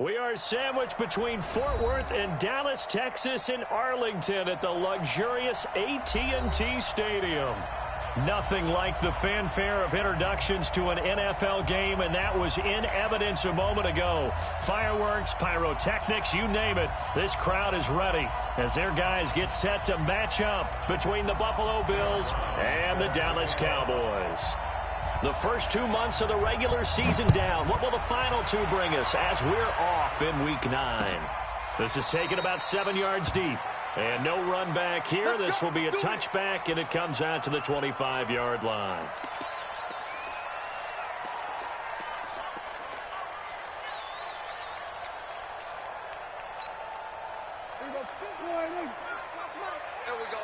We are sandwiched between Fort Worth and Dallas, Texas in Arlington at the luxurious AT&T Stadium. Nothing like the fanfare of introductions to an NFL game, and that was in evidence a moment ago. Fireworks, pyrotechnics, you name it. This crowd is ready as their guys get set to match up between the Buffalo Bills and the Dallas Cowboys. The first 2 months of the regular season down. What will the final two bring us as we're off in Week 9? This is taken about 7 yards deep. And no run back here. This will be a touchback, and it comes out to the 25-yard line. Here we go.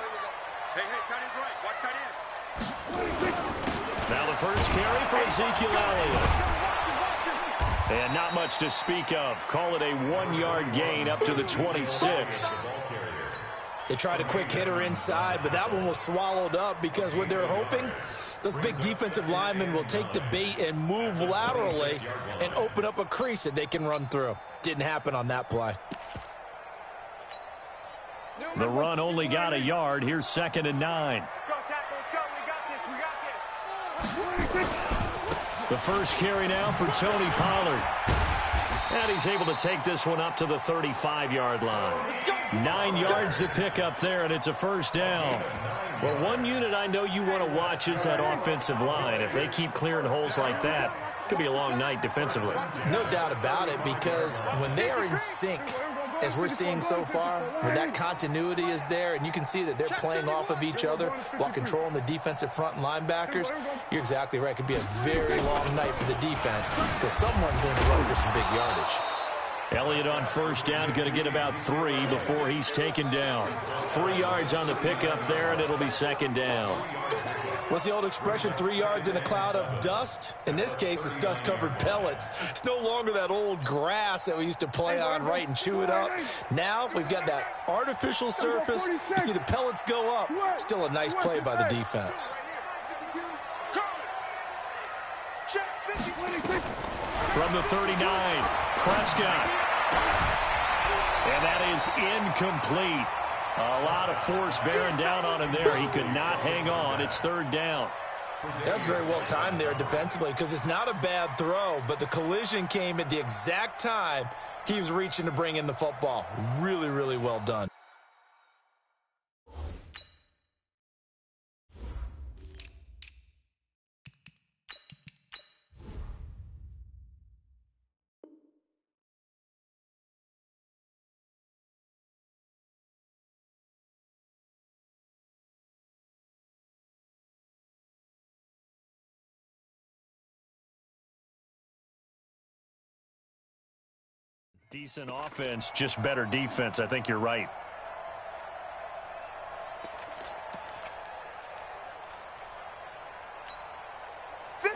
Hey, tight end's right. Watch tight end. Now the first carry for Ezekiel Elliott. And not much to speak of. Call it a 1-yard gain up to the 26. They tried a quick hitter inside, but that one was swallowed up because what they're hoping, those big defensive linemen will take the bait and move laterally and open up a crease that they can run through. Didn't happen on that play. The run only got a yard. Here's 2nd and 9. Let's go, tackle. Let's go. We got this. The first carry now for Tony Pollard. And he's able to take this one up to the 35-yard line. 9 yards to pick up there, and it's a first down. Well, one unit I know you want to watch is that offensive line. If they keep clearing holes like that, it could be a long night defensively. No doubt about it, because when they are in sync, as we're seeing so far, when that continuity is there, and you can see that they're playing off of each other while controlling the defensive front and linebackers, you're exactly right. It could be a very long night for the defense because someone's going to run for some big yardage. Elliott on first down, going to get about 3 before he's taken down. 3 yards on the pickup there, and it'll be 2nd down. What's the old expression, 3 yards in a cloud of dust? In this case, it's dust-covered pellets. It's no longer that old grass that we used to play on, right, and chew it up. Now we've got that artificial surface. You see the pellets go up. Still a nice play by the defense. From the 39, Prescott. And that is incomplete. A lot of force bearing down on him there. He could not hang on. It's 3rd down. That's very well timed there defensively because it's not a bad throw, but the collision came at the exact time he was reaching to bring in the football. Really, really well done. Decent offense, just better defense. I think you're right.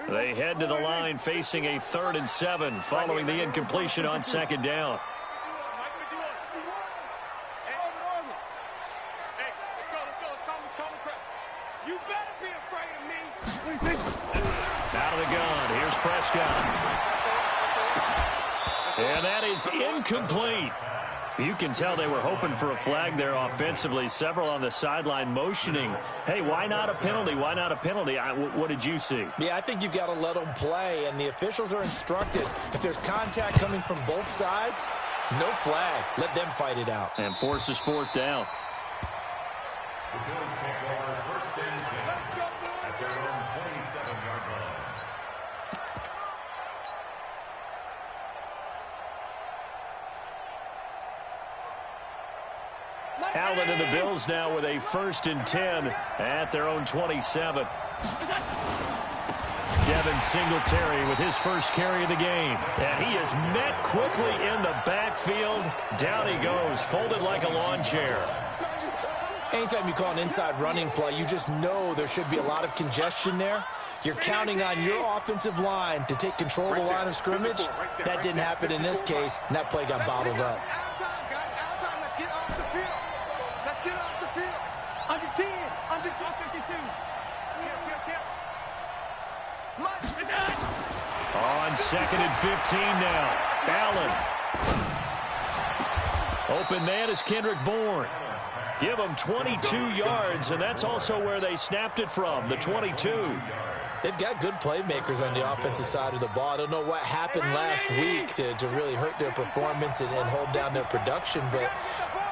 They head to the line facing a 3rd and 7 following the incompletion on 2nd down. Out of the gun. Here's Prescott. And that is incomplete. You can tell they were hoping for a flag there offensively. Several on the sideline motioning. Hey, why not a penalty? Why not a penalty? What did you see? Yeah, I think you've got to let them play, and the officials are instructed. If there's contact coming from both sides, no flag. Let them fight it out. And forces 4th down. Allen and the Bills now with a 1st and 10 at their own 27. Devin Singletary with his first carry of the game. And he is met quickly in the backfield. Down he goes, folded like a lawn chair. Anytime you call an inside running play, you just know there should be a lot of congestion there. You're counting on your offensive line to take control of the line of scrimmage. That didn't happen in this case, and that play got bottled up. Under 10, under 52. On 2nd and 15 now. Allen Open man is Kendrick Bourne. Give him 22 yards, and that's also where they snapped it from, the 22. They've got good playmakers on the offensive side of the ball. I don't know what happened last week to really hurt their performance and hold down their production, but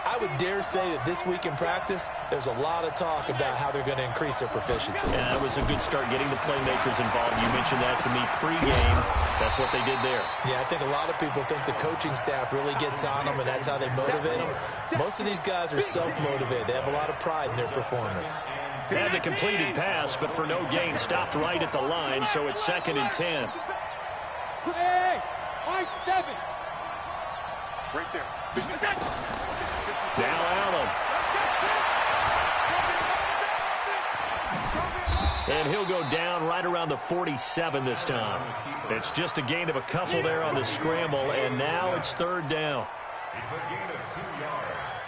I would dare say that this week in practice, there's a lot of talk about how they're going to increase their proficiency. Yeah, that was a good start getting the playmakers involved. You mentioned that to me pregame. That's what they did there. Yeah, I think a lot of people think the coaching staff really gets on them, and that's how they motivate them. Most of these guys are self-motivated. They have a lot of pride in their performance. Had the completed pass, but for no gain, stopped right at the line, so it's 2nd and 10. Hey, 7. Right there. Now Allen. And he'll go down right around the 47 this time. It's just a gain of a couple there on the scramble, and now it's 3rd down. It's a gain of 2 yards.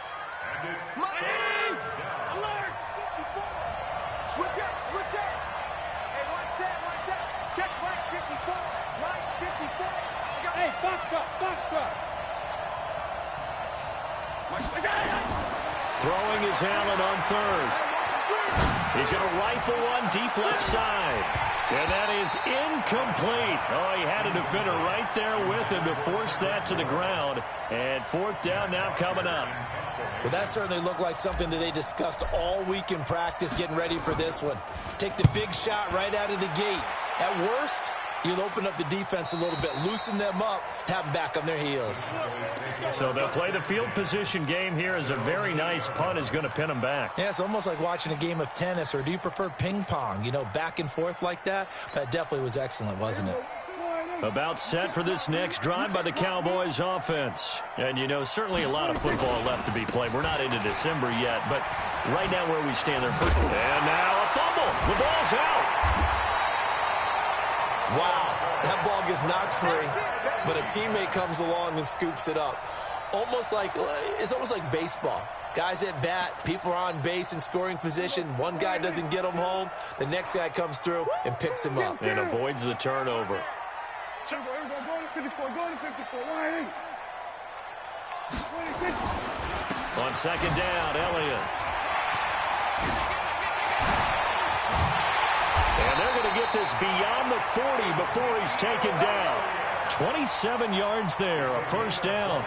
And it's Alert! 54. Switch up, switch up. Hey, one set. Check right 54. Right 54. Hey, box truck. Throwing is Allen on 3rd. He's going to rifle one deep left side. And that is incomplete. Oh, he had a defender right there with him to force that to the ground. And 4th down now coming up. Well, that certainly looked like something that they discussed all week in practice getting ready for this one. Take the big shot right out of the gate. At worst, you'll open up the defense a little bit, loosen them up, have them back on their heels. So they'll play the field position game here as a very nice punt is going to pin them back. Yeah, it's almost like watching a game of tennis, or do you prefer ping pong? You know, back and forth like that? That definitely was excellent, wasn't it? About set for this next drive by the Cowboys offense. And, you know, certainly a lot of football left to be played. We're not into December yet, but right now where we stand there first. And now a fumble. The ball's out. Wow, that ball gets knocked free, but a teammate comes along and scoops it up. It's almost like baseball. Guys at bat, people are on base in scoring position. One guy doesn't get him home. The next guy comes through and picks him up. And avoids the turnover. Go to 54. On 2nd down, Elliott. And they're going to get this beyond the 40 before he's taken down. 27 yards there, a 1st down.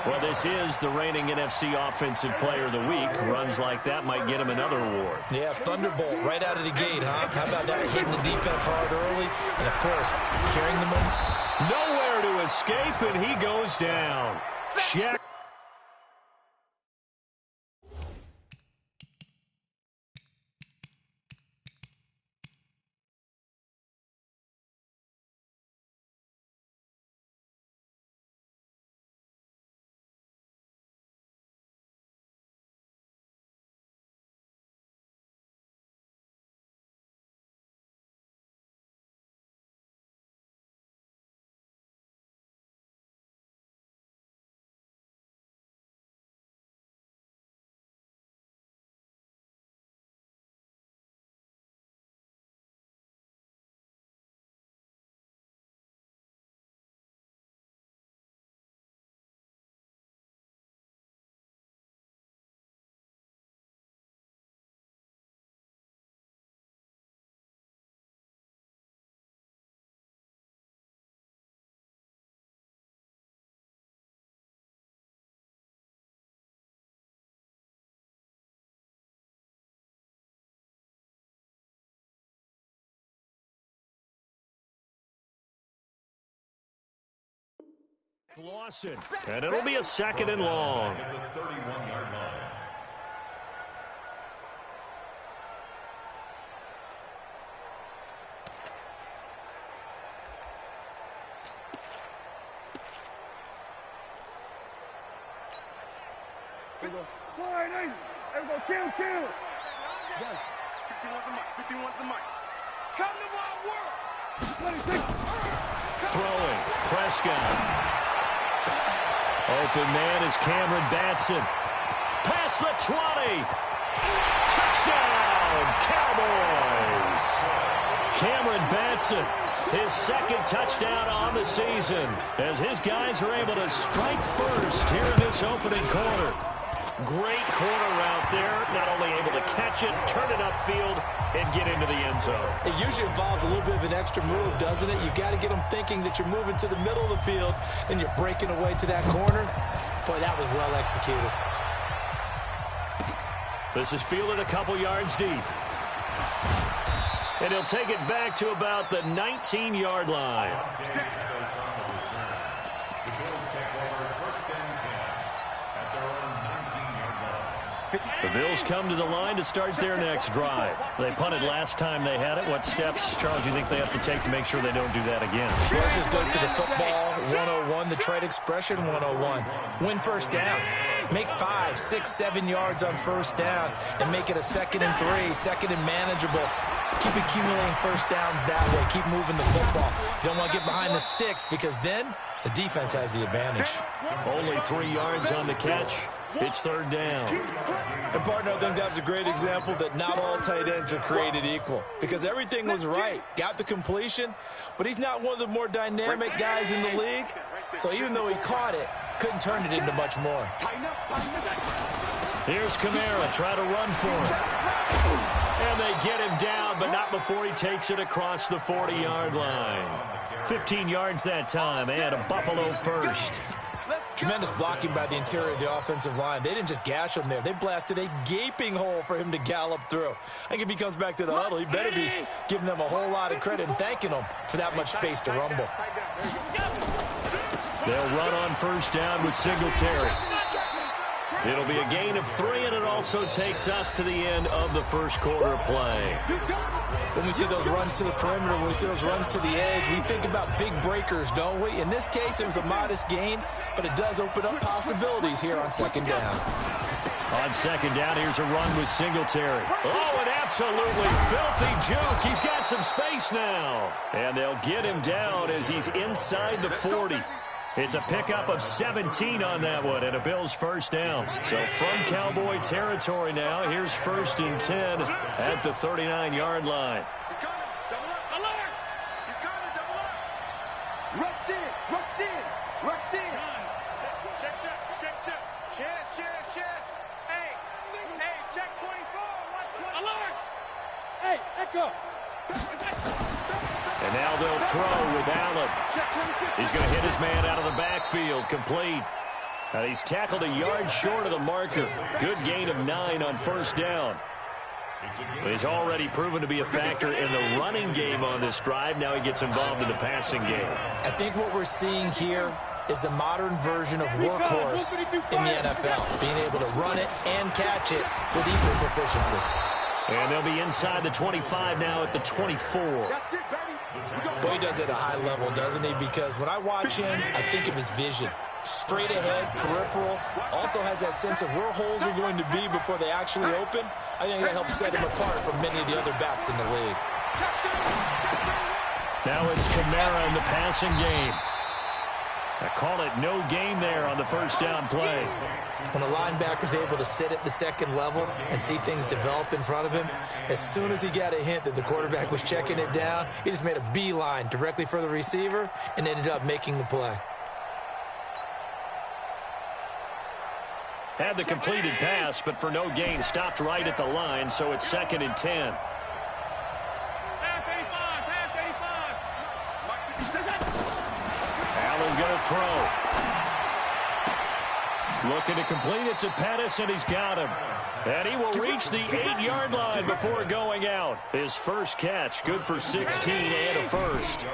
Well, this is the reigning NFC Offensive Player of the Week. Runs like that might get him another award. Yeah, thunderbolt right out of the gate, huh? How about that? Hitting the defense hard early, and, of course, carrying the momentum. Nowhere to escape, and he goes down. Check. Lawson, and it'll be a 2nd and long. at the 31-yard line. Kill. 51 the mic. Come to my world. Throwing, Prescott. Open man is Cameron Batson. Past the 20. Touchdown, Cowboys. Cameron Batson His second touchdown on the season as his guys are able to strike first here in this opening quarter. Great corner route there. Not only able to catch it, turn it upfield, and get into the end zone. It usually involves a little bit of an extra move, doesn't it? You got to get them thinking that you're moving to the middle of the field and you're breaking away to that corner. Boy, that was well executed. This is fielded a couple yards deep. And he'll take it back to about the 19-yard line. The Bills come to the line to start their next drive. They punted last time they had it. What steps, Charles, do you think they have to take to make sure they don't do that again? Well, let's just go to the football 101, the trade expression 101. Win first down. Make 5, 6, 7 yards on first down and make it a 2nd and 3, 2nd and manageable. Keep accumulating first downs that way. Keep moving the football. You don't want to get behind the sticks because then the defense has the advantage. Only 3 yards on the catch. It's third down. And, partner, I think that was a great example that not all tight ends are created equal because everything was right. Got the completion, but he's not one of the more dynamic guys in the league. So even though he caught it, couldn't turn it into much more. Here's Kamara, try to run for him. And they get him down, but not before he takes it across the 40-yard line. 15 yards that time, and a Buffalo first. Tremendous blocking by the interior of the offensive line. They didn't just gash him there. They blasted a gaping hole for him to gallop through. I think if he comes back to the huddle, he better be giving them a whole lot of credit and thanking them for that much space to rumble. They'll run on first down with Singletary. It'll be a gain of 3, and it also takes us to the end of the first quarter play. When we see those runs to the perimeter, when we see those runs to the edge, we think about big breakers, don't we? In this case, it was a modest gain, but it does open up possibilities here on second down. On second down, here's a run with Singletary. Oh, an absolutely filthy juke. He's got some space now. And they'll get him down as he's inside the 40. It's a pickup of 17 on that one and a Bills first down. So from Cowboy territory now, here's 1st and 10 at the 39-yard line. He's coming. Double up. Alert. He's coming. Double up. Rush in. Rush in. Rush in. Check. Hey, check 24. Watch 20. Alert. Hey, echo. And now they'll throw with Allen. He's going to hit his man out of the backfield, complete. He's tackled a yard short of the marker. Good gain of 9 on first down. He's already proven to be a factor in the running game on this drive. Now he gets involved in the passing game. I think what we're seeing here is the modern version of workhorse in the NFL, being able to run it and catch it with equal proficiency. And they'll be inside the 25 now at the 24. Boy, he does it at a high level, doesn't he? Because when I watch him, I think of his vision. Straight ahead, peripheral, also has that sense of where holes are going to be before they actually open. I think that helps set him apart from many of the other backs in the league. Now it's Kamara in the passing game. I call it no gain there on the first down play. When a linebacker's able to sit at the second level and see things develop in front of him, as soon as he got a hint that the quarterback was checking it down, he just made a beeline directly for the receiver and ended up making the play. Had the completed pass, but for no gain, stopped right at the line, so it's 2nd and 10. Allen going to throw. Looking to complete it to Pettis, and he's got him. And he will reach the 8-yard line before going out. His first catch, good for 16 and a first.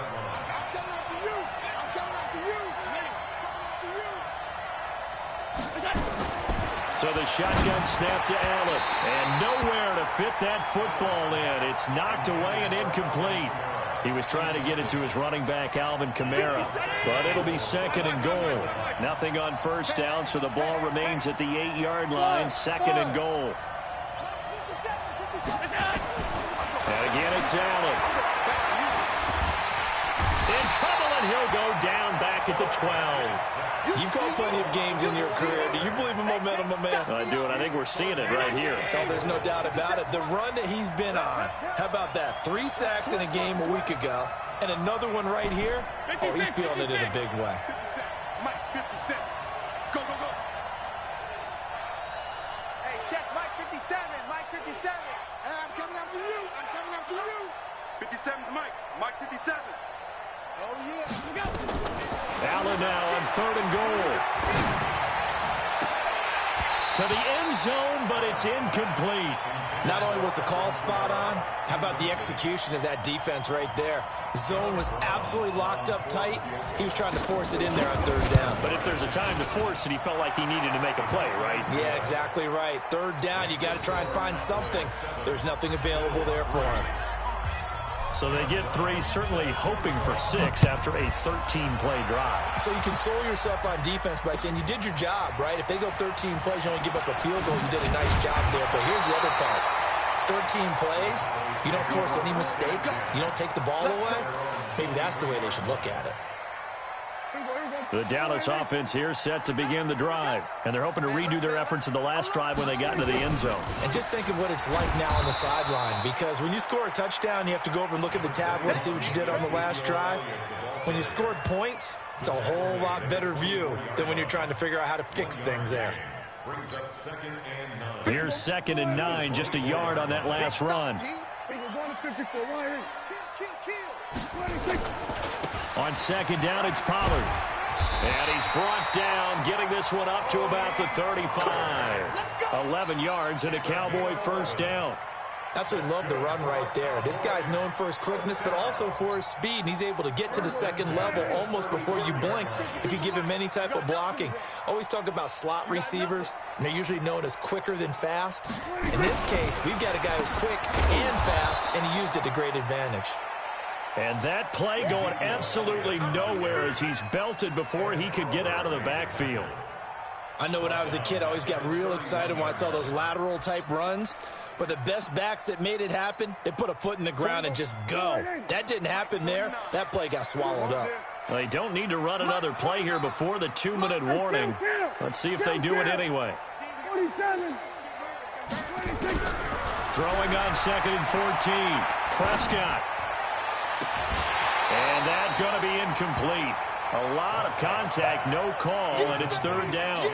So the shotgun snap to Allen, and nowhere to fit that football in. It's knocked away and incomplete. He was trying to get it to his running back, Alvin Kamara, but it'll be 2nd and goal. Nothing on first down, so the ball remains at the 8-yard line, 2nd and goal. And again, it's Allen. In trouble, and he'll go down back at the 12. You've called plenty of games in your career. Do you believe in momentum, my man? I do, and I think we're seeing it right here. Oh, there's no doubt about it. The run that he's been on, how about that? 3 sacks in a game a week ago, and another one right here. Oh, he's feeling it in a big way. 57. Mike, 57. Go, go, go. Hey, check Mike 57. Mike 57. Hey, I'm coming after you. I'm coming after you. 57's Mike. Mike 57. Oh, yeah. Allen now on 3rd and goal. To the end zone, but it's incomplete. Not only was the call spot on, how about the execution of that defense right there? Zone was absolutely locked up tight. He was trying to force it in there on 3rd down. But if there's a time to force it, he felt like he needed to make a play, right? Yeah, exactly right. 3rd down, you got to try and find something. There's nothing available there for him. So they get 3, certainly hoping for 6 after a 13-play drive. So you console yourself on defense by saying you did your job, right? If they go 13 plays, you only give up a field goal, you did a nice job there. But here's the other part. 13 plays, you don't force any mistakes, you don't take the ball away. Maybe that's the way they should look at it. The Dallas offense here set to begin the drive. And they're hoping to redo their efforts in the last drive when they got into the end zone. And just think of what it's like now on the sideline, because when you score a touchdown, you have to go over and look at the tablet and see what you did on the last drive. When you scored points, it's a whole lot better view than when you're trying to figure out how to fix things there. Here's 2nd and 9, just a yard on that last run. On 2nd down, it's Pollard. And he's brought down, getting this one up to about the 35. 11 yards and a Cowboy 1st down. Absolutely love the run right there. This guy's known for his quickness, but also for his speed. And he's able to get to the 2nd level almost before you blink if you give him any type of blocking. Always talk about slot receivers, and they're usually known as quicker than fast. In this case, we've got a guy who's quick and fast, and he used it to great advantage. And that play going absolutely nowhere as he's belted before he could get out of the backfield. I know when I was a kid, I always got real excited when I saw those lateral-type runs. But the best backs that made it happen, they put a foot in the ground and just go. That didn't happen there. That play got swallowed up. Well, they don't need to run another play here before the 2-minute warning. Let's see if they do it anyway. Throwing on 2nd and 14. Prescott. And that's going to be incomplete. A lot of contact, no call, and it's 3rd down.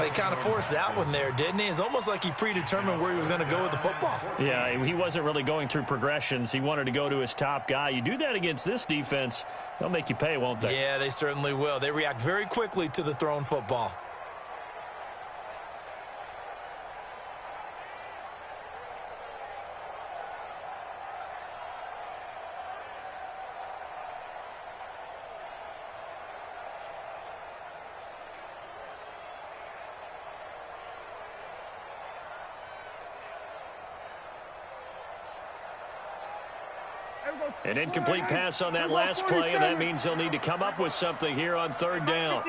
He kind of forced that one there, didn't he? It's almost like he predetermined where he was going to go with the football. Yeah, he wasn't really going through progressions. He wanted to go to his top guy. You do that against this defense, they'll make you pay, won't they? Yeah, they certainly will. They react very quickly to the thrown football. An incomplete pass on that last play, and that means they'll need to come up with something here on 3rd down.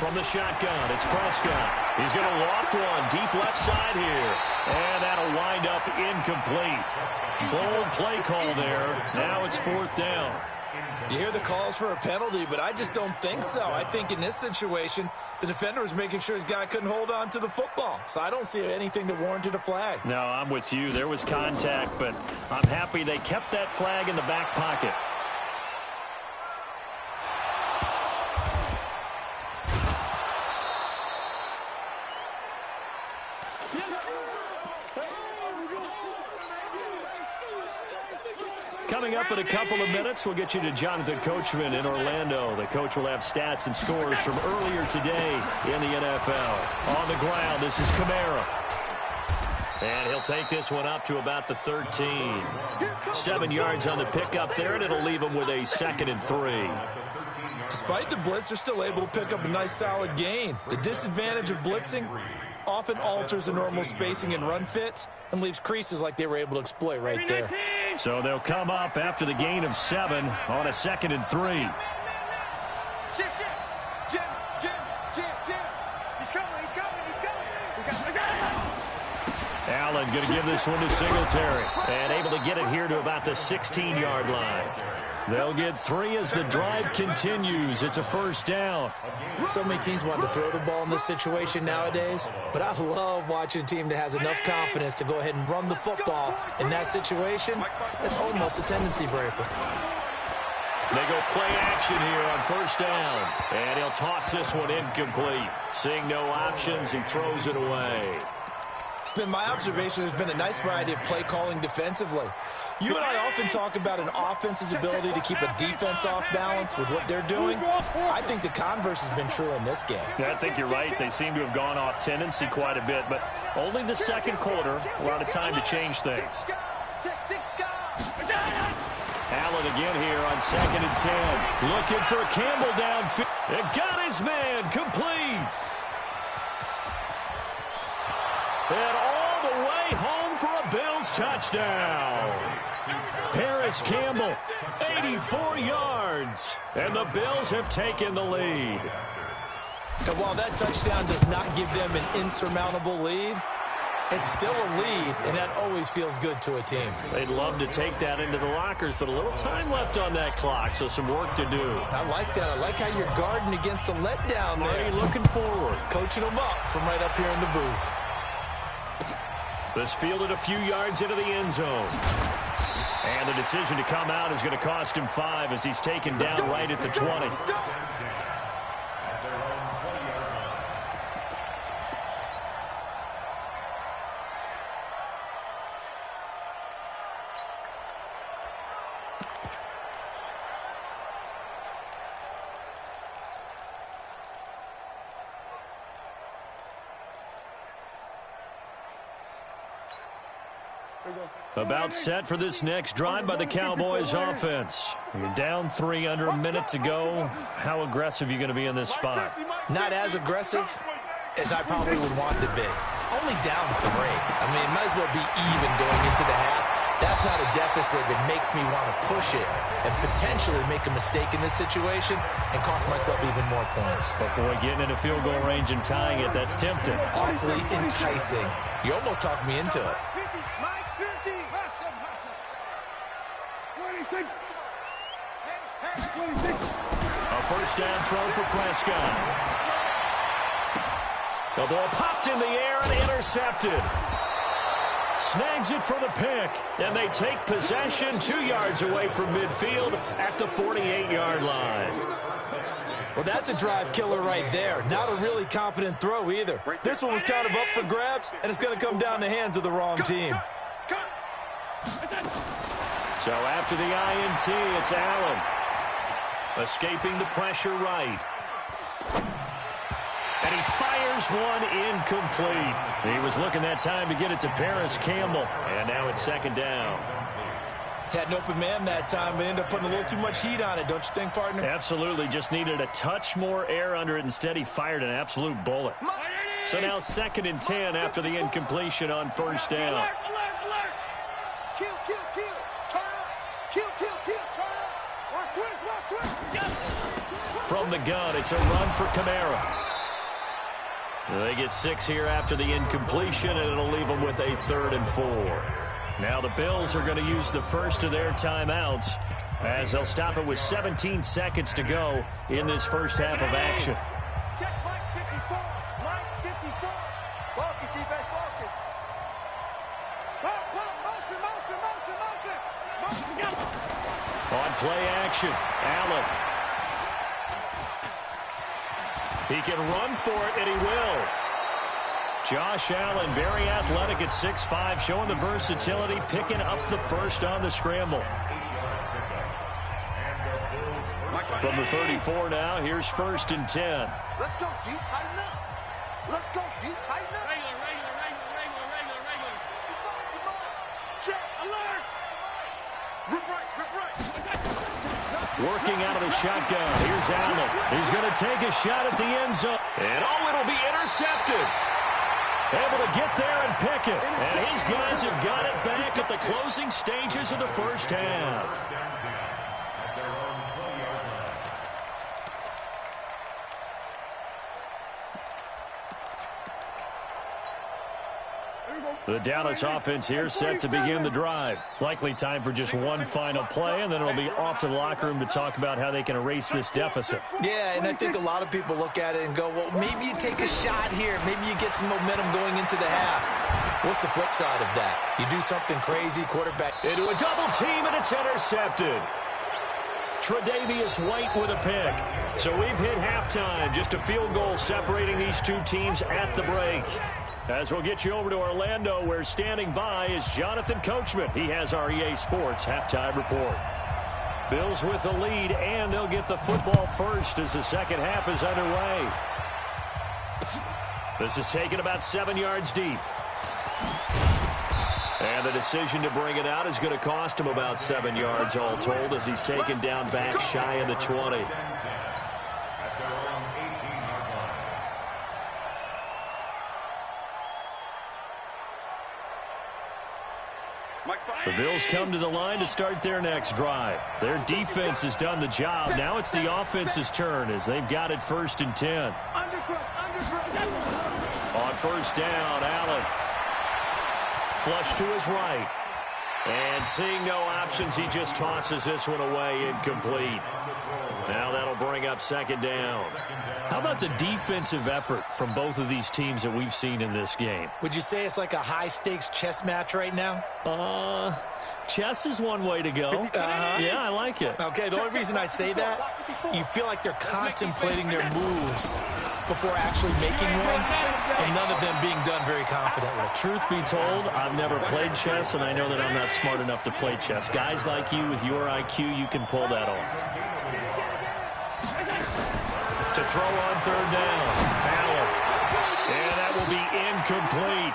From the shotgun, it's Prescott. He's going to loft one deep left side here, and that'll wind up incomplete. Bold play call there. Now it's 4th down. You hear the calls for a penalty, but I just don't think so. I think in this situation, the defender was making sure his guy couldn't hold on to the football. So I don't see anything that warranted a flag. No, I'm with you. There was contact, but I'm happy they kept that flag in the back pocket. Coming up in a couple of minutes, we'll get you to Jonathan Coachman in Orlando. The coach will have stats and scores from earlier today in the NFL. On the ground, this is Kamara. And he'll take this one up to about the 13. 7 yards on the pickup there, and it'll leave him with a 2nd and 3. Despite the blitz, they're still able to pick up a nice solid gain. The disadvantage of blitzing often alters the normal spacing and run fits and leaves creases like they were able to exploit right there. So they'll come up after the gain of 7 on a 2nd and 3. Jim. He's coming. Allen going to give this one to Singletary. And able to get it here to about the 16-yard line. They'll get 3 as the drive continues. It's a first down. So many teams want to throw the ball in this situation nowadays, but I love watching a team that has enough confidence to go ahead and run the football in that situation. That's almost a tendency breaker. They go play action here on first down. And he'll toss this one incomplete. Seeing no options, he throws it away. It's been my observation there's been a nice variety of play calling defensively. You and I often talk about an offense's ability to keep a defense off balance with what they're doing. I think the converse has been true in this game. Yeah, I think you're right. They seem to have gone off tendency quite a bit, but only the second quarter, a lot of time to change things. Allen again here on 2nd and 10. Looking for Campbell downfield. It got his man complete. And all the way home for a Bills touchdown. Paris Campbell, 84 yards. And the Bills have taken the lead. And while that touchdown does not give them an insurmountable lead, it's still a lead, and that always feels good to a team. They'd love to take that into the lockers, but a little time left on that clock, so some work to do. I like that. I like how you're guarding against a letdown there. Already looking forward. Coaching them up from right up here in the booth. This fielded a few yards into the end zone. And the decision to come out is going to cost him 5 as he's taken down right at the 20. About set for this next drive by the Cowboys offense. You're down 3 under a minute to go. How aggressive are you going to be in this spot? Not as aggressive as I probably would want to be. Only down 3. I mean, it might as well be even going into the half. That's not a deficit that makes me want to push it and potentially make a mistake in this situation and cost myself even more points. But, boy, getting into field goal range and tying it, that's tempting. Awfully enticing. You almost talked me into it. A first down throw for Prescott. The ball popped in the air and intercepted. Snags it for the pick, and they take possession 2 yards away from midfield at the 48-yard line. Well, that's a drive killer right there. Not a really confident throw either. This one was kind of up for grabs, and it's going to come down the hands of the wrong team. So after the INT, it's Allen. Escaping the pressure right. And he fires one incomplete. He was looking that time to get it to Paris Campbell. And now it's 2nd down. Had an open man that time, but ended up putting a little too much heat on it, don't you think, partner? Absolutely. Just needed a touch more air under it. Instead, he fired an absolute bullet. So now 2nd and 10 after the incompletion on first down. Alert, alert, alert. Kill, kill, kill. Turn up. Kill, kill, kill. Turn up. Watch twist, watch twist. From the gun, it's a run for Kamara. They get 6 here after the incompletion, and it'll leave them with a 3rd and 4. Now the Bills are going to use the first of their timeouts as they'll stop it with 17 seconds to go in this first half of action. Check Mike 54. Mike 54. Focus, defense, focus. Pull, motion, motion, motion, motion. Motion. On play action, Allen. He can run for it, and he will. Josh Allen, very athletic at 6'5", showing the versatility, picking up the first on the scramble. From the 34 now, here's 1st and 10. Let's go, dude. Tighten up. Let's go, dude. Tighten up. Regular. Check. Alert. Rip right. Working out of the shotgun. Here's Allen. He's going to take a shot at the end zone. And, it'll be intercepted. Able to get there and pick it. And his guys have got it back at the closing stages of the first half. The Dallas offense here set to begin the drive. Likely time for just one final play, and then it'll be off to the locker room to talk about how they can erase this deficit. Yeah, and I think a lot of people look at it and go, well, maybe you take a shot here. Maybe you get some momentum going into the half. What's the flip side of that? You do something crazy, quarterback. Into a double team, and it's intercepted. Tre'Davious White with a pick. So we've hit halftime. Just a field goal separating these two teams at the break. As we'll get you over to Orlando, where standing by is Jonathan Coachman. He has our EA Sports halftime report. Bills with the lead, and they'll get the football first as the second half is underway. This is taken about 7 yards deep. And the decision to bring it out is going to cost him about 7 yards all told, as he's taken down back shy of the 20. The Bills come to the line to start their next drive. Their defense has done the job. Now it's the offense's turn as they've got it 1st and 10. On first down, Allen. Flush to his right. And seeing no options, he just tosses this one away, incomplete. Now that'll bring up 2nd down. How about the defensive effort from both of these teams that we've seen in this game? Would you say it's like a high-stakes chess match right now? Chess is one way to go. Yeah, I like it. Okay, the only reason I say that, you feel like they're contemplating their moves before actually making one, and none of them being done very confidently. Truth be told, I've never played chess, and I know that I'm not smart enough to play chess. Guys like you with your IQ, you can pull that off. To throw on 3rd down. Allen. And that will be incomplete.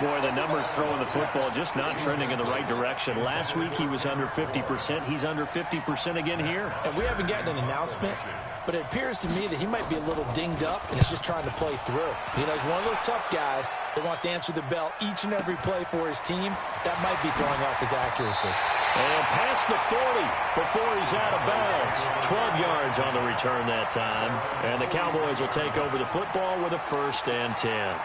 Boy, the numbers throwing the football just not trending in the right direction. Last week he was under 50%. He's under 50% again here. And we haven't gotten an announcement, but it appears to me that he might be a little dinged up and is just trying to play through. You know, he's one of those tough guys that wants to answer the bell each and every play for his team. That might be throwing off his accuracy. And past the 40 before he's out of bounds. 12 yards on the return that time. And the Cowboys will take over the football with a 1st and 10.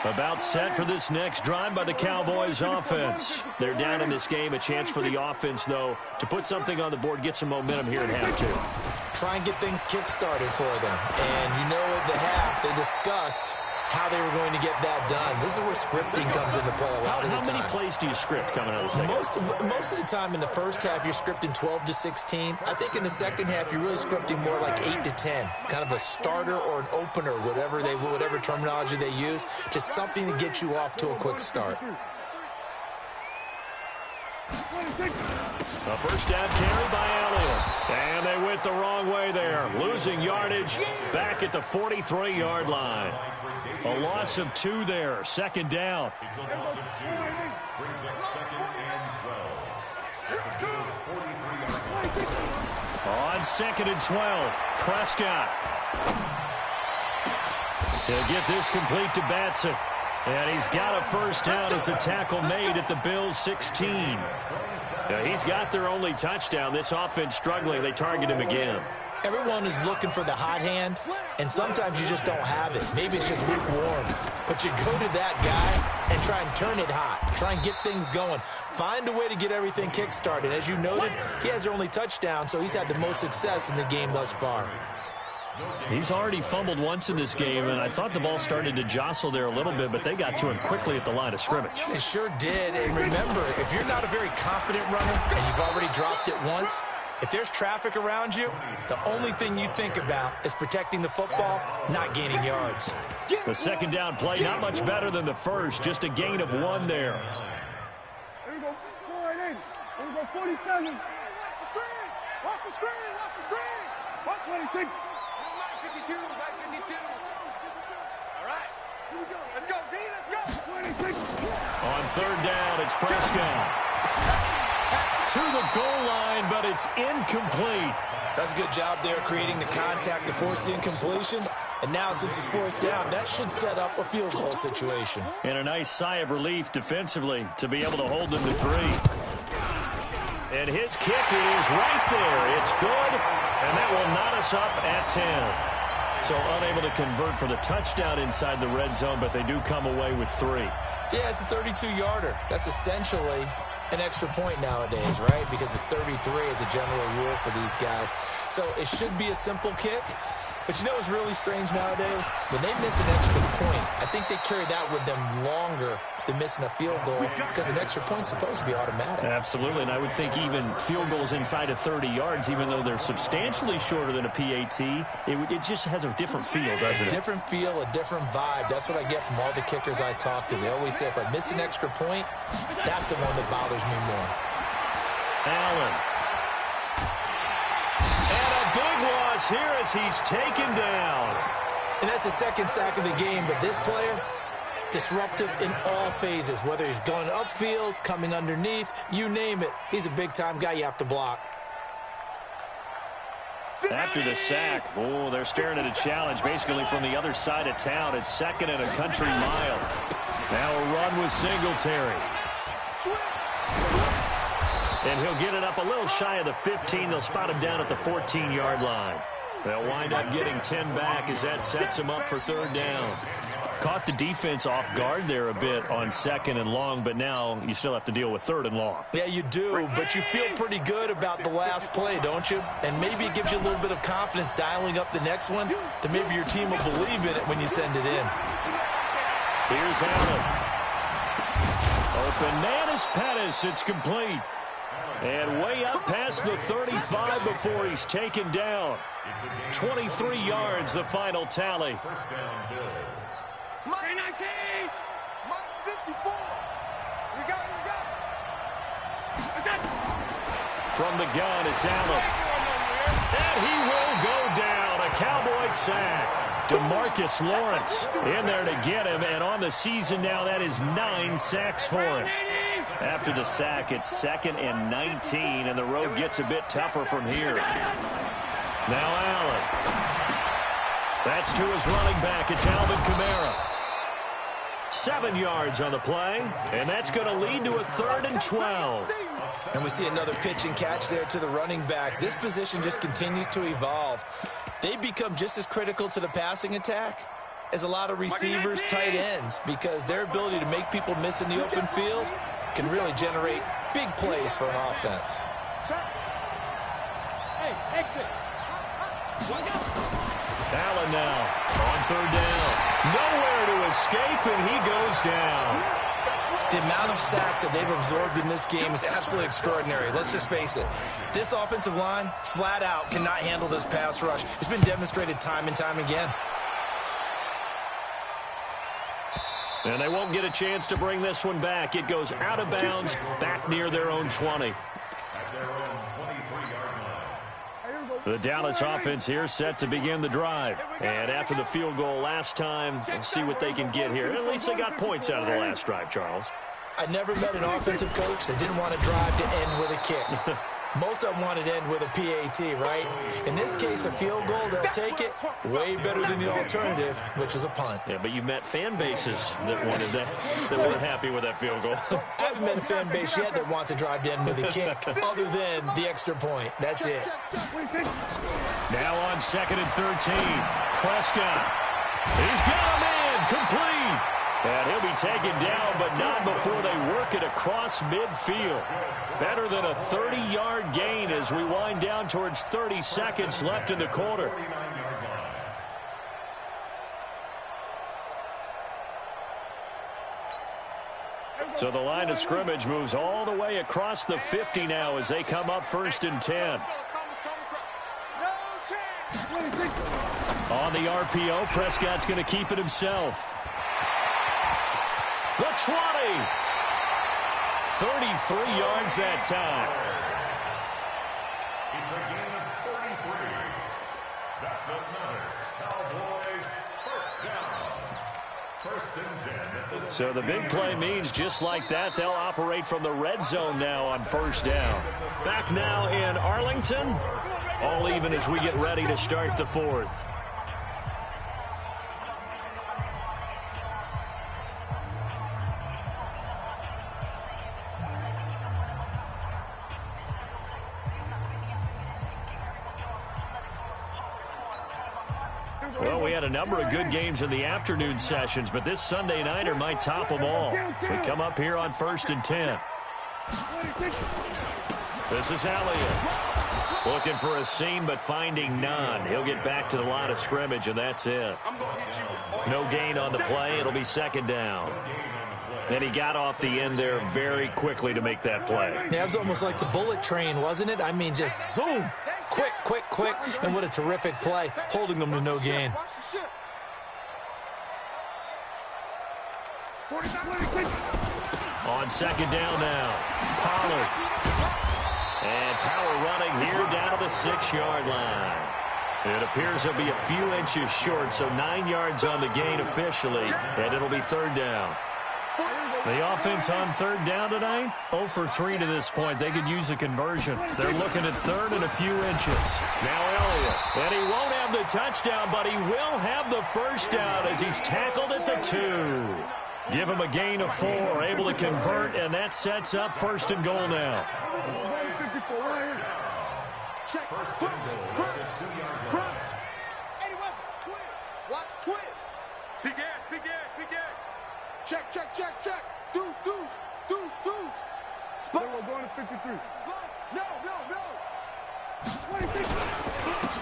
About set for this next drive by the Cowboys offense. They're down in this game. A chance for the offense, though, to put something on the board, get some momentum here at half 2. Try and get things kick-started for them. And you know at the half, they discussed how they were going to get that done. This is where scripting comes into play a lot of the time. How many plays do you script coming out of the second half? Most of the time in the first half, you're scripting 12 to 16. I think in the second half, you're really scripting more like 8 to 10. Kind of a starter or an opener, whatever terminology they use. Just something to get you off to a quick start. A first down carry by Elliott. And they went the wrong way there. Losing yardage back at the 43-yard line. A loss of 2 there. 2nd down. It's a loss of 2. Brings up 2nd and 12. At the Bills' 43-yard line. On 2nd and 12, Prescott. He'll get this complete to Batson. And he's got a first down as a tackle made at the Bills' 16. Now, he's got their only touchdown. This offense struggling. They target him again. Everyone is looking for the hot hand, and sometimes you just don't have it. Maybe it's just lukewarm. But you go to that guy and try and turn it hot. Try and get things going. Find a way to get everything kick-started. As you noted, he has their only touchdown, so he's had the most success in the game thus far. He's already fumbled once in this game, and I thought the ball started to jostle there a little bit, but they got to him quickly at the line of scrimmage. They sure did. And remember, if you're not a very confident runner and you've already dropped it once, if there's traffic around you, the only thing you think about is protecting the football, not gaining yards. The 2nd down play, not much better than the first, just a gain of 1 there. There we go. Go right in. There we go. 47. Watch the screen. Watch the screen. Watch the screen. Watch 26. 52. Back 52. All right. Here we go. Let's go, D. Let's go. 26. On 3rd down, it's Prescott. To the goal line, but it's incomplete. That's a good job there creating the contact to force the incompletion. And now, since it's 4th down, that should set up a field goal situation. And a nice sigh of relief defensively to be able to hold them to 3. And his kick is right there. It's good, and that will knot us up at 10. So unable to convert for the touchdown inside the red zone, but they do come away with 3. Yeah, it's a 32-yarder. That's essentially an extra point nowadays, right? Because it's 33 as a general rule for these guys. So it should be a simple kick. But you know what's really strange nowadays? When they miss an extra point, I think they carry that with them longer than missing a field goal because an extra point's supposed to be automatic. Absolutely, and I would think even field goals inside of 30 yards, even though they're substantially shorter than a PAT, it just has a different feel, doesn't it? A different feel, a different vibe. That's what I get from all the kickers I talk to. They always say if I miss an extra point, that's the one that bothers me more. Allen. And a big loss here as he's taken down. And that's the second sack of the game, but this player, disruptive in all phases, whether he's going upfield, coming underneath, you name it. He's a big-time guy you have to block. After the sack, oh, they're staring at a challenge basically from the other side of town. It's 2nd and a country mile. Now a run with Singletary. And he'll get it up a little shy of the 15. They'll spot him down at the 14-yard line. They'll wind up getting 10 back as that sets him up for 3rd down. Caught the defense off guard there a bit on 2nd and long, but now you still have to deal with 3rd and long. Yeah, you do, but you feel pretty good about the last play, don't you? And maybe it gives you a little bit of confidence dialing up the next one, that maybe your team will believe in it when you send it in. Here's Allen. Open man is Pettis. It's complete. And way up past the 35 before he's taken down. 23 yards, the final tally. First down, Bills. 19! 54! We got it! From the gun, it's Allen. And he will go down. A Cowboy sack. DeMarcus Lawrence in there to get him. And on the season now, that is 9 sacks for him. After the sack, it's 2nd and 19, and the road gets a bit tougher from here. Now Allen. That's to his running back. It's Alvin Kamara. 7 yards on the play, and that's going to lead to a 3rd and 12. And we see another pitch and catch there to the running back. This position just continues to evolve. They become just as critical to the passing attack as a lot of receivers, tight ends, because their ability to make people miss in the open field can really generate big plays for an offense. Hey, exit. Allen now on 3rd down. Nowhere to escape, and he goes down. The amount of sacks that they've absorbed in this game is absolutely extraordinary. Let's just face it. This offensive line, flat out, cannot handle this pass rush. It's been demonstrated time and time again. And they won't get a chance to bring this one back. It goes out of bounds, back near their own 20. At their own 23-yard line. The Dallas offense here set to begin the drive. And after the field goal last time, we'll see what they can get here. At least they got points out of the last drive, Charles. I never met an offensive coach that didn't want to drive to end with a kick. Most of them wanted to end with a PAT, right? In this case, a field goal, they'll take it way better than the alternative, which is a punt. Yeah, but you met fan bases that wanted that, that weren't happy with that field goal. I haven't met a fan base yet that wants to drive to end with a kick, other than the extra point. That's it. Now on 2nd and 13, Prescott. He's got him in, complete. And he'll be taken down, but not before they work it across midfield. Better than a 30-yard gain as we wind down towards 30 seconds left in the quarter. So the line of scrimmage moves all the way across the 50 now as they come up 1st and 10. On the RPO, Prescott's going to keep it himself. The 20. 33 yards that time. It's a gain of 33. That's another Cowboys first down. 1st and 10 at the So the big play means just like that, they'll operate from the red zone now on 1st down. Back now in Arlington. All even as we get ready to start the 4th. Well, we had a number of good games in the afternoon sessions, but this Sunday nighter might top them all. So we come up here on 1st and 10. This is Elliott. Looking for a seam, but finding none. He'll get back to the line of scrimmage, and that's it. No gain on the play. It'll be 2nd down. And he got off the end there very quickly to make that play. Yeah, it was almost like the bullet train, wasn't it? I mean, just zoom. Quick, quick, quick. And what a terrific play, holding them to no gain. On 2nd down now, Pollard. And power running here down to the 6-yard line. It appears he'll be a few inches short, so 9 yards on the gain officially, and it'll be 3rd down. The offense on 3rd down tonight, 0 for 3 to this point. They could use a conversion. They're looking at 3rd and a few inches. Now Elliott, and he won't have the touchdown, but he will have the 1st down as he's tackled at the 2. Give him a gain of 4, able to convert, and that sets up 1st and goal now. Check. Crunch. Anyone, twins. Watch twins. Big edge. Check. Deuce. Spot. We're going to 53. No.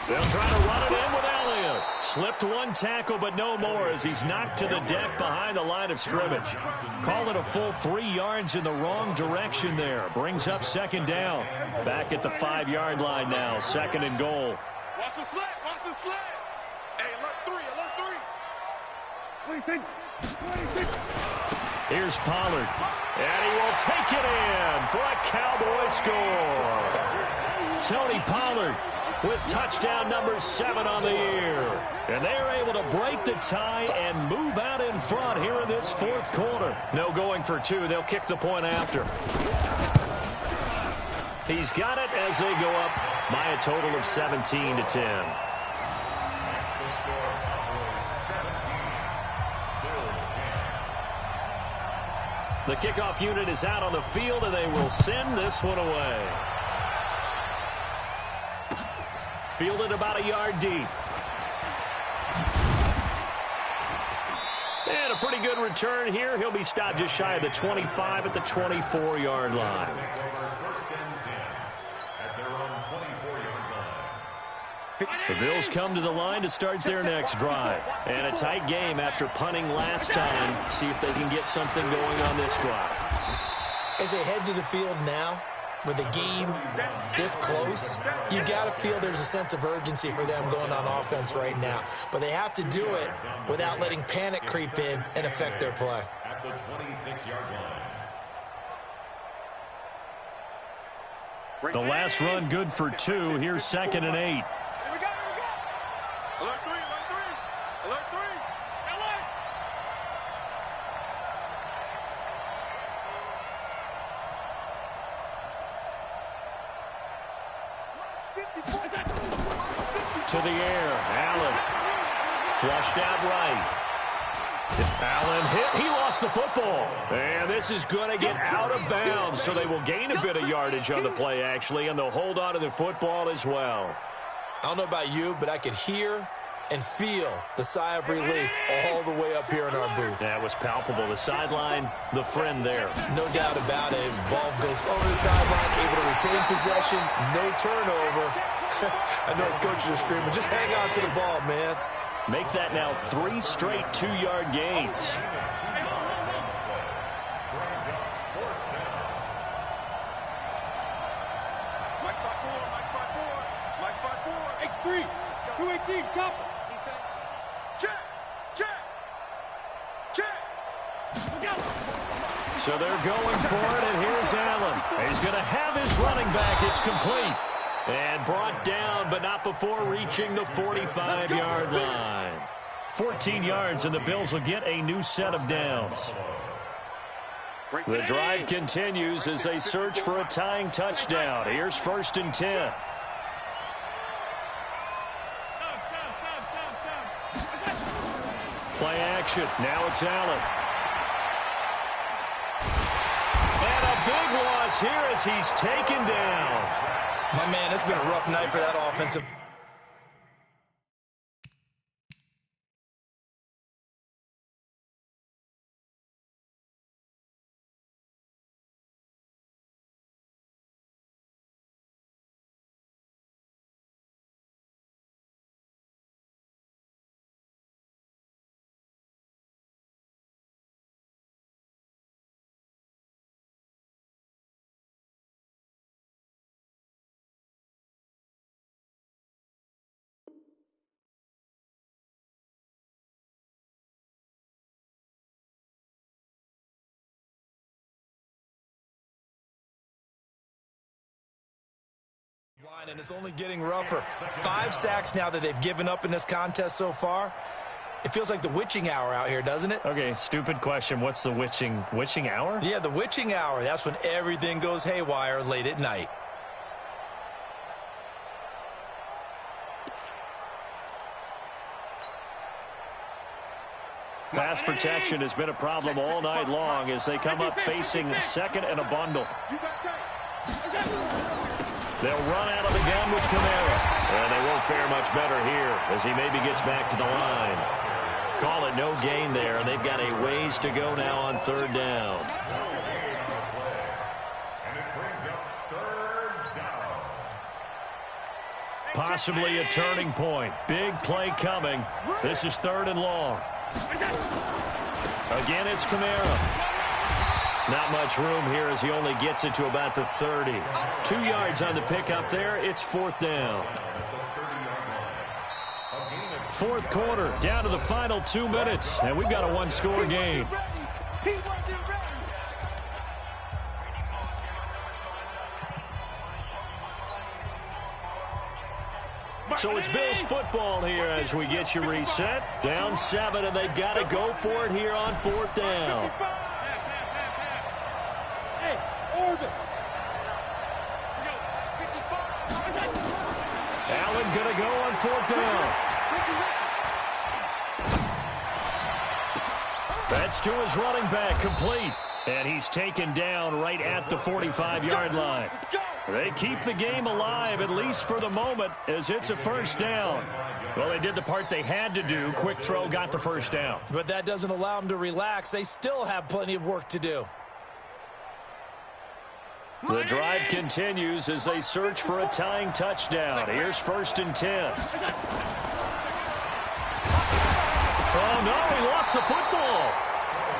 They'll try to run it in with Elliott. Slipped one tackle, but no more as he's knocked to the deck behind the line of scrimmage. Call it a full 3 yards in the wrong direction there. Brings up 2nd down. Back at the 5-yard line now. 2nd and goal. Watch the sled. Hey, alert 3. Here's Pollard. And he will take it in for a Cowboy score. Tony Pollard with touchdown number 7 on the year. And they're able to break the tie and move out in front here in this 4th quarter. No going for 2. They'll kick the point after. He's got it as they go up by a total of 17-10. The kickoff unit is out on the field, and they will send this one away. Fielded about a yard deep. And a pretty good return here. He'll be stopped just shy of the 25 at the 24-yard line. The Bills come to the line to start their next drive. And a tight game after punting last time. See if they can get something going on this drive. As they head to the field now, with the game this close, you got to feel there's a sense of urgency for them going on offense right now. But they have to do it without letting panic creep in and affect their play. At the 26-yard line. The last run good for 2. Here's 2nd and 8. Alert 3. To the air, Allen. Flushed out right. Allen hit. He lost the football. And this is going to get out of bounds, so they will gain a bit of yardage on the play, actually, and they'll hold on to the football as well. I don't know about you, but I could hear and feel the sigh of relief all the way up here in our booth. That was palpable. The sideline, the friend there. No doubt about it. Ball goes over the sideline, able to retain possession, no turnover. I know his coaches are screaming, just hang on to the ball, man. Make that now 3 straight 2-yard gains. X3, 218, chopper. Check. So they're going for it, and here's Allen. He's going to have his running back. It's complete. And brought down, but not before reaching the 45-yard line. 14 yards, and the Bills will get a new set of downs. The drive continues as they search for a tying touchdown. Here's 1st and 10. Play action. Now it's Allen. And a big loss here as he's taken down. My man, it's been a rough night for that offensive. And it's only getting rougher. 5 sacks now that they've given up in this contest so far. It feels like the witching hour out here, doesn't it? Okay, stupid question. What's the witching hour? Yeah, the witching hour. That's when everything goes haywire late at night. Pass protection has been a problem all night long as they come up facing second and a bundle. They'll run out of the gun with Kamara. And they won't fare much better here as he maybe gets back to the line. Call it no gain there, and they've got a ways to go now on third down. And it brings up third down. Possibly a turning point. Big play coming. This is third and long. Again, it's Kamara. Not much room here as he only gets it to about the 30. 2 yards on the pickup there. It's fourth down. Fourth quarter, down to the final 2 minutes, and we've got a one-score game. So it's Bills football here as we get you reset. Down 7, and they've got to go for it here on fourth down. Allen going to go on fourth down. That's to his running back, complete. And he's taken down right at the 45-yard line. They keep the game alive, at least for the moment, as it's a first down. Well, they did the part they had to do. Quick throw got the first down. But that doesn't allow them to relax. They still have plenty of work to do. The drive continues as they search for a tying touchdown. Here's first and 10. Oh, no, he lost the football.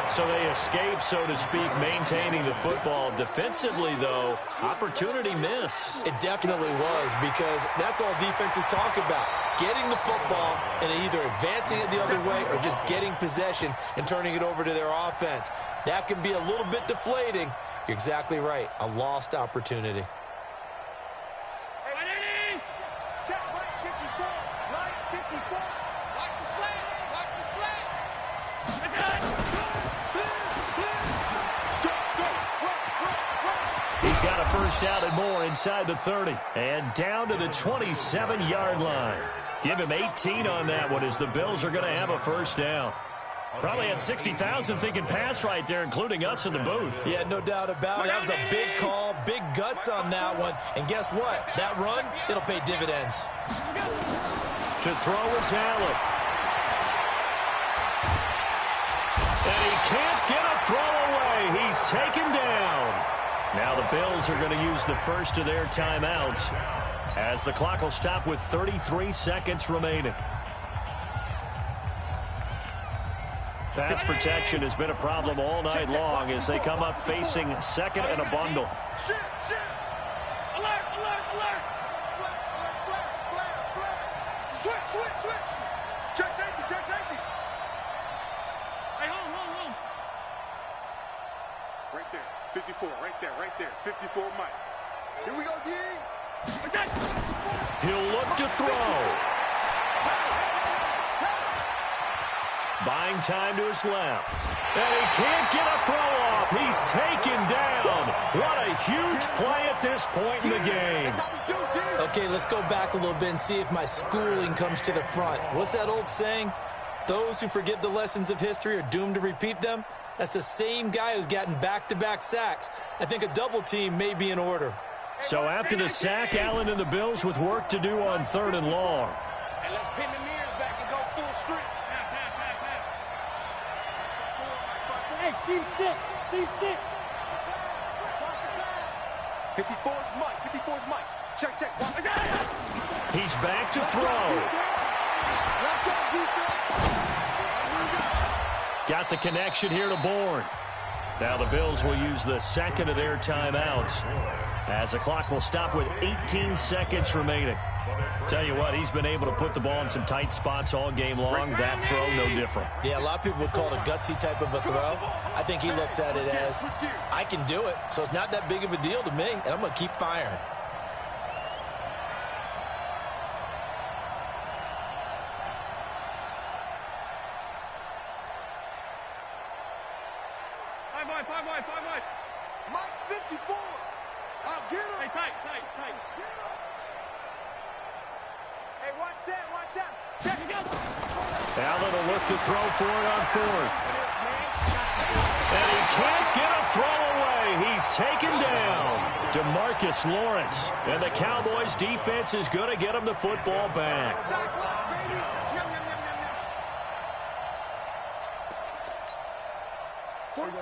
So they escape, so to speak, maintaining the football. Defensively, though, opportunity miss. It definitely was, because that's all defenses talk about. Getting the football and either advancing it the other way or just getting possession and turning it over to their offense. That can be a little bit deflating. You're exactly right. A lost opportunity. He's got a first down and more inside the 30. And down to the 27-yard line. Give him 18 on that one as the Bills are going to have a first down. Probably had 60,000 thinking pass right there, including us in the booth. Yeah, no doubt about it. That was a big call, big guts on that one. And guess what? That run, it'll pay dividends. To throw is Allen. And he can't get a throw away. He's taken down. Now the Bills are going to use the first of their timeouts as the clock will stop with 33 seconds remaining. Pass protection has been a problem all night long as they come up facing second and a bundle. Alert, alert, alert. Switch. Check safety. Hey, hold. Right there. 54, right there. 54, Mike. Here we go, D. He'll look to throw. Buying time to his left. And he can't get a throw off. He's taken down. What a huge play at this point in the game. Okay, let's go back a little bit and see if my schooling comes to the front. What's that old saying? Those who forget the lessons of history are doomed to repeat them. That's the same guy who's gotten back-to-back sacks. I think a double team may be in order. So after the sack, Allen and the Bills with work to do on third and long. And let's pin the mirrors back and go full strength. Hey, team six. 54's Mike. Check. He's back to throw. Got the connection here to Bourne. Now the Bills will use the second of their timeouts as the clock will stop with 18 seconds remaining. Tell you what, he's been able to put the ball in some tight spots all game long. That throw, no different. Yeah, a lot of people would call it a gutsy type of a throw. I think he looks at it as, I can do it, so it's not that big of a deal to me, and I'm going to keep firing. 54. I'll get him. Hey, tight. Hey, one set. Check it out. Allen will look to throw for it on fourth. And he can't get a throw away. He's taken down. DeMarcus Lawrence. And the Cowboys defense is going to get him the football back.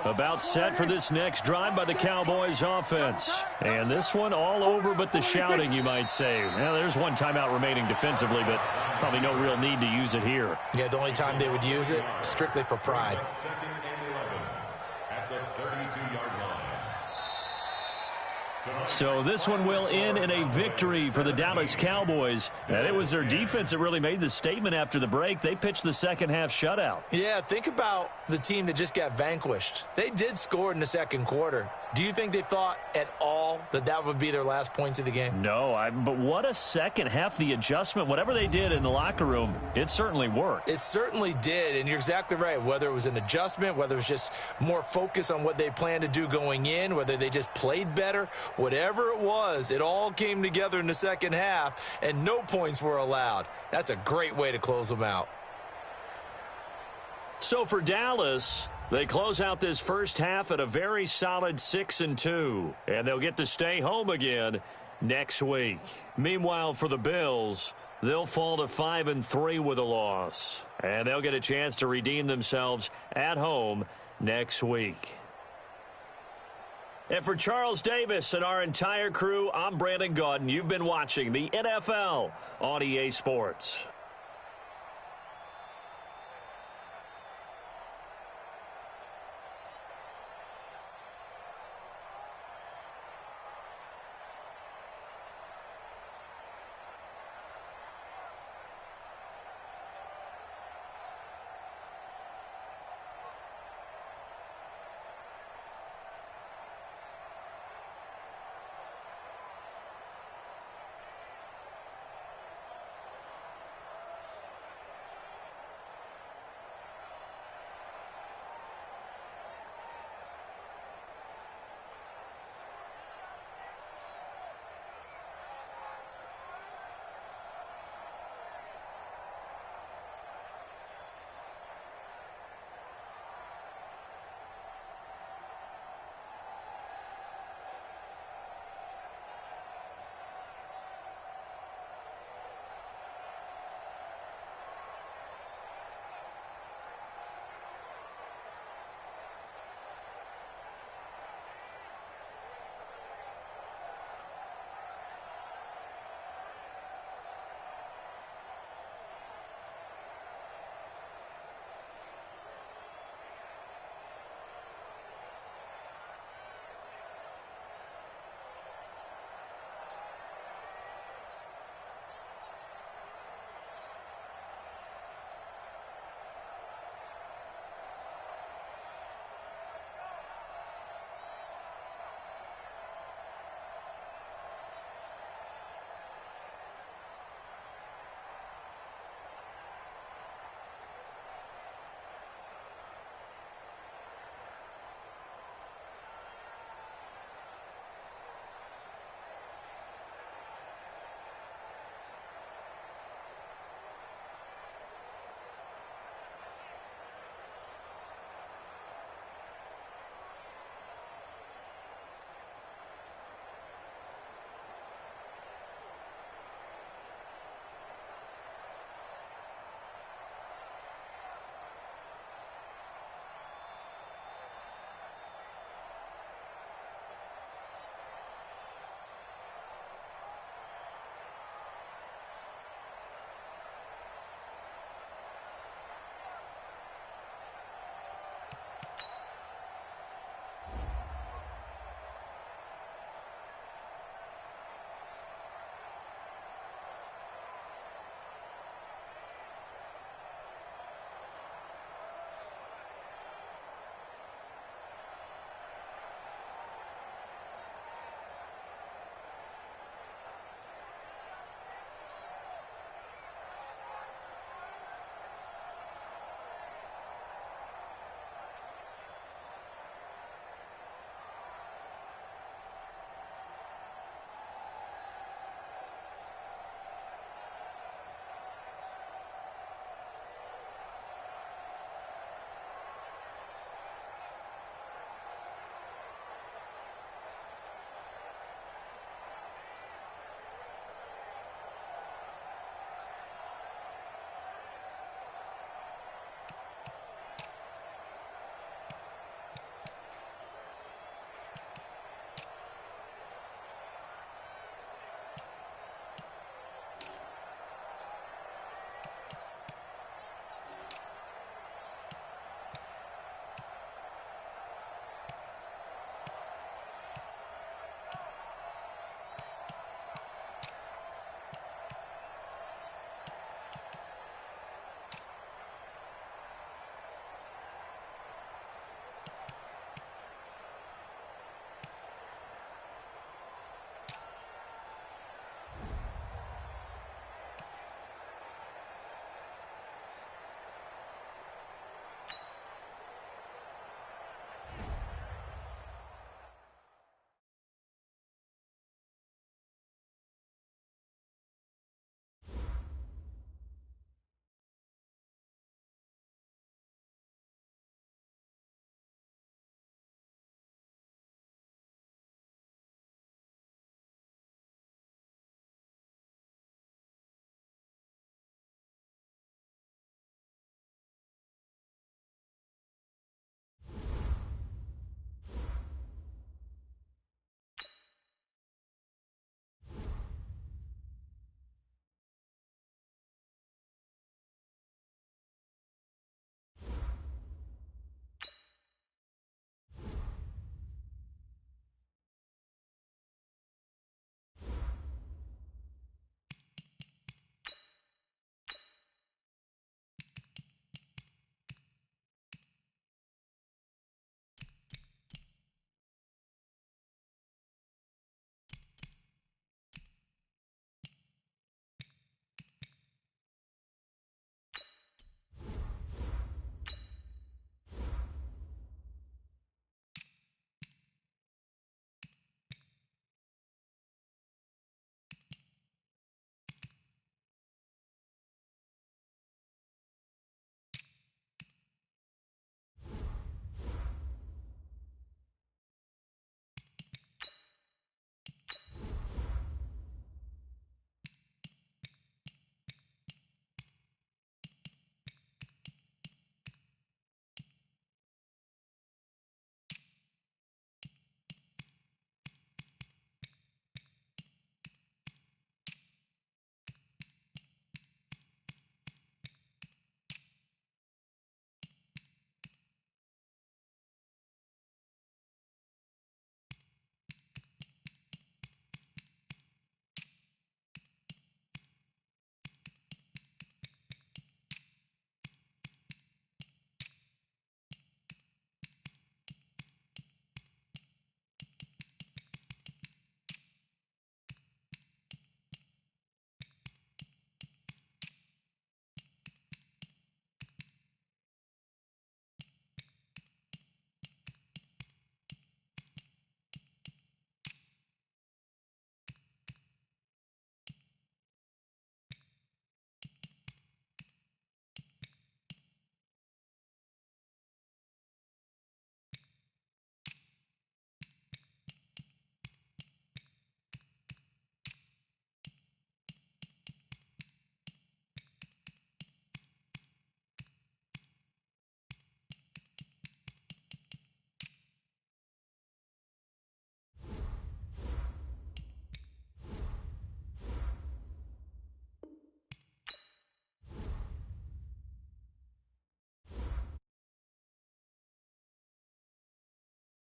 About set for this next drive by the Cowboys offense. And this one all over but the shouting, you might say. Now, there's one timeout remaining defensively, but probably no real need to use it here. Yeah, the only time they would use it, strictly for pride. Second and 11 at the 32-yard line. So this one will end in a victory for the Dallas Cowboys. And it was their defense that really made the statement after the break. They pitched the second-half shutout. Yeah, think about the team that just got vanquished. They did score in the second quarter. Do you think they thought at all that that would be their last points of the game? No, but what a second half. The adjustment, whatever they did in the locker room, it certainly worked. It certainly did, and you're exactly right. Whether it was an adjustment, whether it was just more focus on what they planned to do going in, whether they just played better, whatever it was, it all came together in the second half, and no points were allowed. That's a great way to close them out. So for Dallas, they close out this first half at a very solid 6-2, and they'll get to stay home again next week. Meanwhile, for the Bills, they'll fall to 5-3 with a loss, and they'll get a chance to redeem themselves at home next week. And for Charles Davis and our entire crew, I'm Brandon Gaudin. You've been watching the NFL on EA Sports.